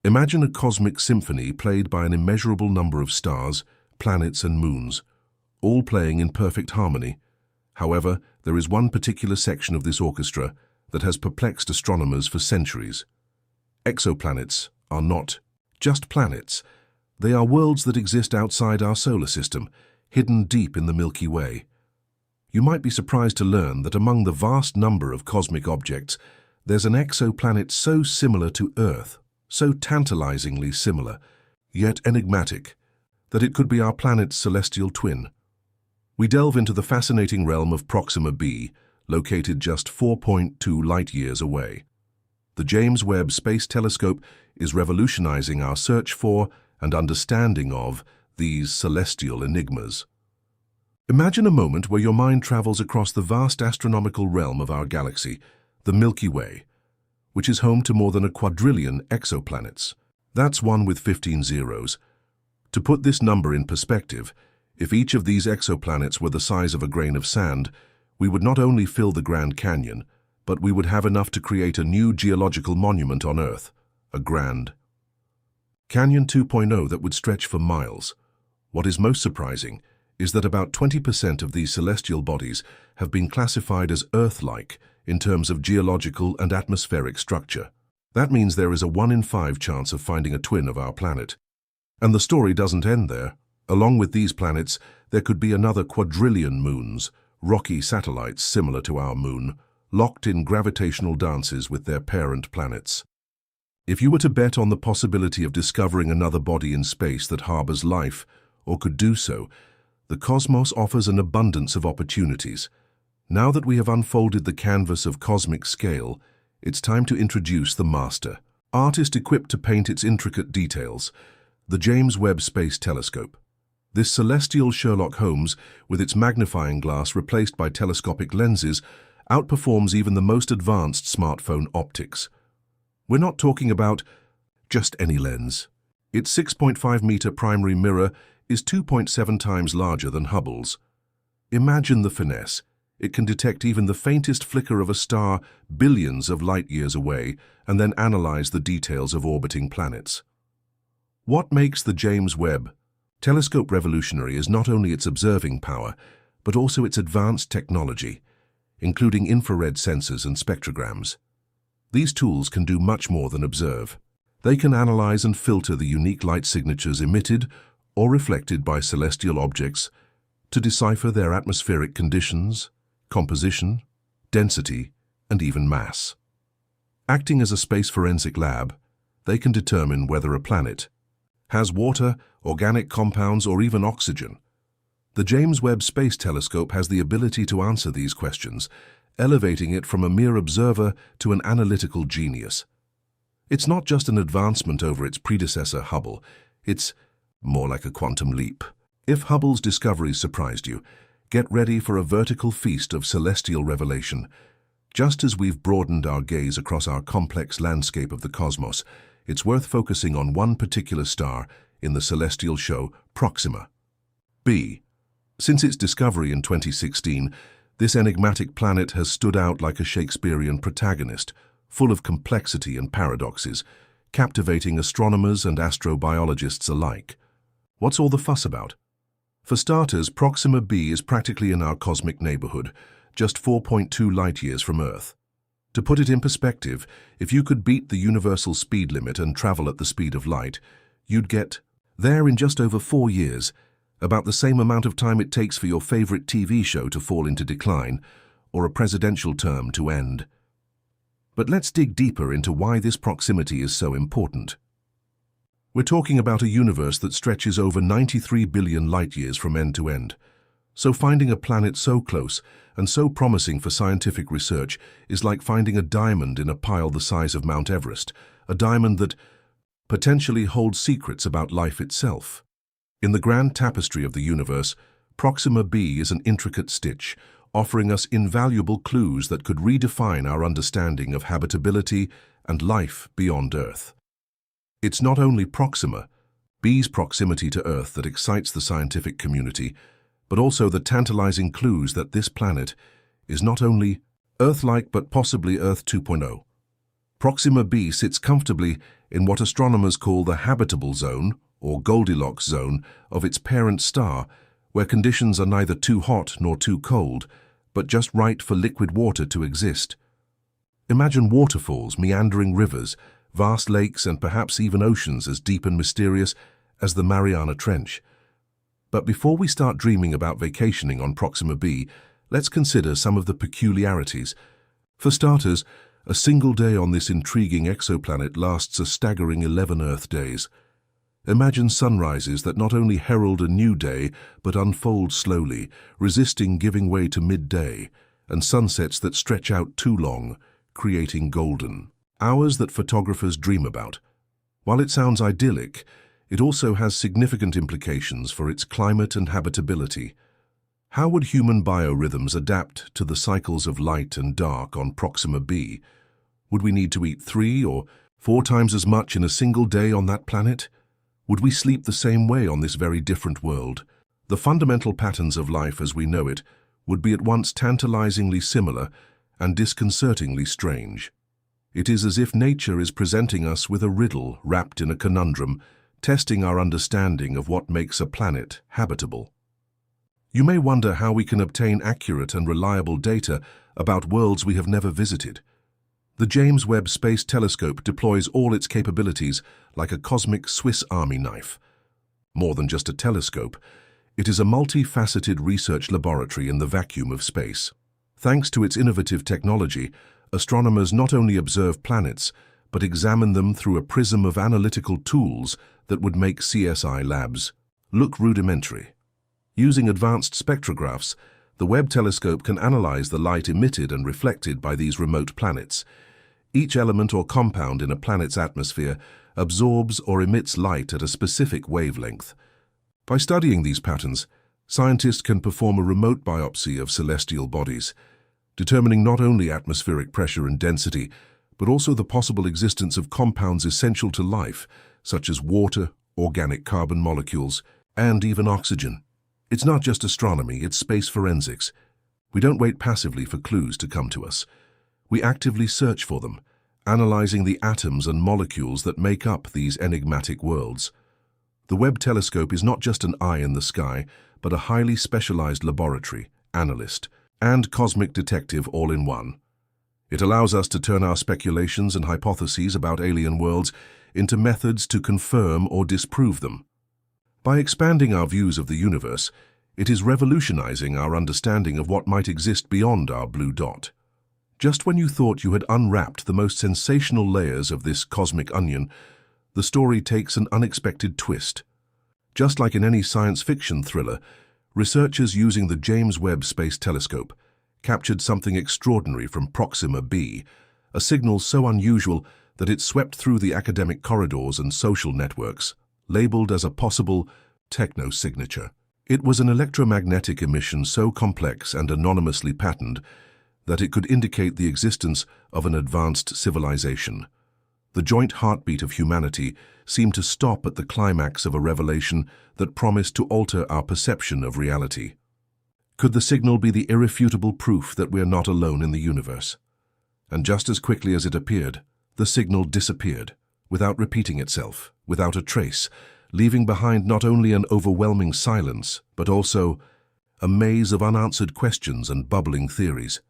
Imagine a cosmic symphony played by an immeasurable number of stars, planets and moons, all playing in perfect harmony. However, there is one particular section of this orchestra that has perplexed astronomers for centuries. Exoplanets are not just planets. They are worlds that exist outside our solar system, hidden deep in the Milky Way. You might be surprised to learn that among the vast number of cosmic objects, there's an exoplanet so similar to Earth, so tantalizingly similar, yet enigmatic, that it could be our planet's celestial twin. We delve into the fascinating realm of Proxima b, located just 4.2 light-years away. The James Webb Space Telescope is revolutionizing our search for and understanding of these celestial enigmas. Imagine a moment where your mind travels across the vast astronomical realm of our galaxy, the Milky Way, which is home to more than a quadrillion exoplanets. That's one with 15 zeros. To put this number in perspective, if each of these exoplanets were the size of a grain of sand, we would not only fill the Grand Canyon, but we would have enough to create a new geological monument on Earth, a Grand Canyon 2.0 that would stretch for miles. What is most surprising is that about 20% of these celestial bodies have been classified as Earth-like in terms of geological and atmospheric structure. That means there is a 1 in 5 chance of finding a twin of our planet. And the story doesn't end there. Along with these planets, there could be another quadrillion moons, rocky satellites similar to our moon, locked in gravitational dances with their parent planets. If you were to bet on the possibility of discovering another body in space that harbors life, or could do so, the cosmos offers an abundance of opportunities. Now that we have unfolded the canvas of cosmic scale, it's time to introduce the master, artist equipped to paint its intricate details, the James Webb Space Telescope. This celestial Sherlock Holmes, with its magnifying glass replaced by telescopic lenses, outperforms even the most advanced smartphone optics. We're not talking about just any lens. Its 6.5-meter primary mirror is 2.7 times larger than Hubble's. Imagine the finesse. It can detect even the faintest flicker of a star billions of light-years away and then analyze the details of orbiting planets. What makes the James Webb Telescope revolutionary is not only its observing power, but also its advanced technology, including infrared sensors and spectrograms. These tools can do much more than observe. They can analyze and filter the unique light signatures emitted or reflected by celestial objects to decipher their atmospheric conditions, composition, density, and even mass. Acting as a space forensic lab, they can determine whether a planet has water, organic compounds, or even oxygen. The James Webb Space Telescope has the ability to answer these questions, elevating it from a mere observer to an analytical genius. It's not just an advancement over its predecessor Hubble, it's more like a quantum leap. If Hubble's discoveries surprised you, get ready for a vertical feast of celestial revelation. Just as we've broadened our gaze across our complex landscape of the cosmos, it's worth focusing on one particular star in the celestial show, Proxima b. Since its discovery in 2016, this enigmatic planet has stood out like a Shakespearean protagonist, full of complexity and paradoxes, captivating astronomers and astrobiologists alike. What's all the fuss about? For starters, Proxima b is practically in our cosmic neighborhood, just 4.2 light-years from Earth. To put it in perspective, if you could beat the universal speed limit and travel at the speed of light, you'd get there in just over 4 years, about the same amount of time it takes for your favorite TV show to fall into decline or a presidential term to end. But let's dig deeper into why this proximity is so important. We're talking about a universe that stretches over 93 billion light-years from end to end. So finding a planet so close and so promising for scientific research is like finding a diamond in a pile the size of Mount Everest, a diamond that potentially holds secrets about life itself. In the grand tapestry of the universe, Proxima b is an intricate stitch, offering us invaluable clues that could redefine our understanding of habitability and life beyond Earth. It's not only Proxima b's proximity to Earth that excites the scientific community, but also the tantalizing clues that this planet is not only Earth-like but possibly Earth 2.0. Proxima b sits comfortably in what astronomers call the habitable zone, or Goldilocks zone, of its parent star, where conditions are neither too hot nor too cold, but just right for liquid water to exist. Imagine waterfalls, meandering rivers, vast lakes, and perhaps even oceans as deep and mysterious as the Mariana Trench. But before we start dreaming about vacationing on Proxima b, let's consider some of the peculiarities. For starters, a single day on this intriguing exoplanet lasts a staggering 11 Earth days. Imagine sunrises that not only herald a new day, but unfold slowly, resisting giving way to midday, and sunsets that stretch out too long, creating golden hours that photographers dream about. While it sounds idyllic, it also has significant implications for its climate and habitability. How would human biorhythms adapt to the cycles of light and dark on Proxima b? Would we need to eat 3 or 4 times as much in a single day on that planet? Would we sleep the same way on this very different world? The fundamental patterns of life as we know it would be at once tantalizingly similar and disconcertingly strange. It is as if nature is presenting us with a riddle wrapped in a conundrum, testing our understanding of what makes a planet habitable. You may wonder how we can obtain accurate and reliable data about worlds we have never visited. The James Webb Space Telescope deploys all its capabilities like a cosmic Swiss Army knife. More than just a telescope, it is a multifaceted research laboratory in the vacuum of space. Thanks to its innovative technology, astronomers not only observe planets, but examine them through a prism of analytical tools that would make CSI labs look rudimentary. Using advanced spectrographs, the Webb telescope can analyze the light emitted and reflected by these remote planets. Each element or compound in a planet's atmosphere absorbs or emits light at a specific wavelength. By studying these patterns, scientists can perform a remote biopsy of celestial bodies, determining not only atmospheric pressure and density, but also the possible existence of compounds essential to life, such as water, organic carbon molecules, and even oxygen. It's not just astronomy, it's space forensics. We don't wait passively for clues to come to us. We actively search for them, analyzing the atoms and molecules that make up these enigmatic worlds. The Webb telescope is not just an eye in the sky, but a highly specialized laboratory, analyst, and cosmic detective all in one. It allows us to turn our speculations and hypotheses about alien worlds into methods to confirm or disprove them. By expanding our views of the universe, it is revolutionizing our understanding of what might exist beyond our blue dot. Just when you thought you had unwrapped the most sensational layers of this cosmic onion, the story takes an unexpected twist. Just like in any science fiction thriller, researchers using the James Webb Space Telescope captured something extraordinary from Proxima b, a signal so unusual that it swept through the academic corridors and social networks, labeled as a possible techno-signature. It was an electromagnetic emission so complex and anonymously patterned that it could indicate the existence of an advanced civilization. The joint heartbeat of humanity seemed to stop at the climax of a revelation that promised to alter our perception of reality. Could the signal be the irrefutable proof that we're not alone in the universe? And just as quickly as it appeared, the signal disappeared, without repeating itself, without a trace, leaving behind not only an overwhelming silence, but also a maze of unanswered questions and bubbling theories.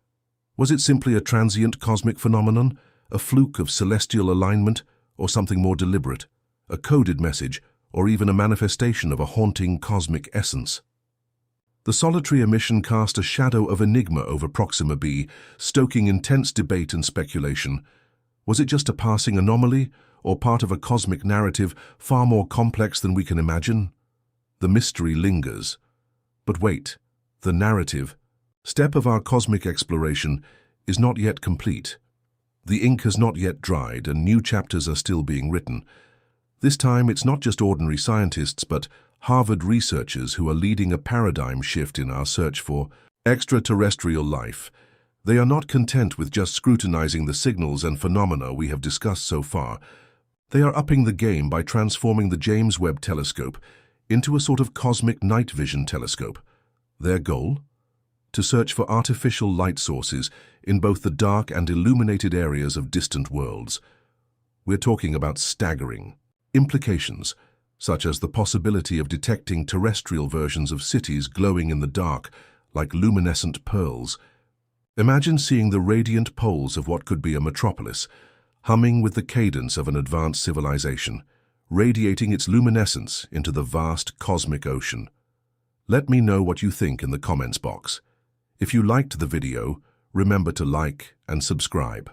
Was it simply a transient cosmic phenomenon, a fluke of celestial alignment, or something more deliberate, a coded message, or even a manifestation of a haunting cosmic essence? The solitary emission cast a shadow of enigma over Proxima b, stoking intense debate and speculation. Was it just a passing anomaly, or part of a cosmic narrative far more complex than we can imagine? The mystery lingers. But wait, the narrative step of our cosmic exploration is not yet complete. The ink has not yet dried and new chapters are still being written. This time it's not just ordinary scientists but Harvard researchers who are leading a paradigm shift in our search for extraterrestrial life. They are not content with just scrutinizing the signals and phenomena we have discussed so far. They are upping the game by transforming the James Webb Telescope into a sort of cosmic night vision telescope. Their goal? to search for artificial light sources in both the dark and illuminated areas of distant worlds. We're talking about staggering implications, such as the possibility of detecting terrestrial versions of cities glowing in the dark like luminescent pearls. Imagine seeing the radiant poles of what could be a metropolis, humming with the cadence of an advanced civilization, radiating its luminescence into the vast cosmic ocean. Let me know what you think in the comments box. If you liked the video, remember to like and subscribe.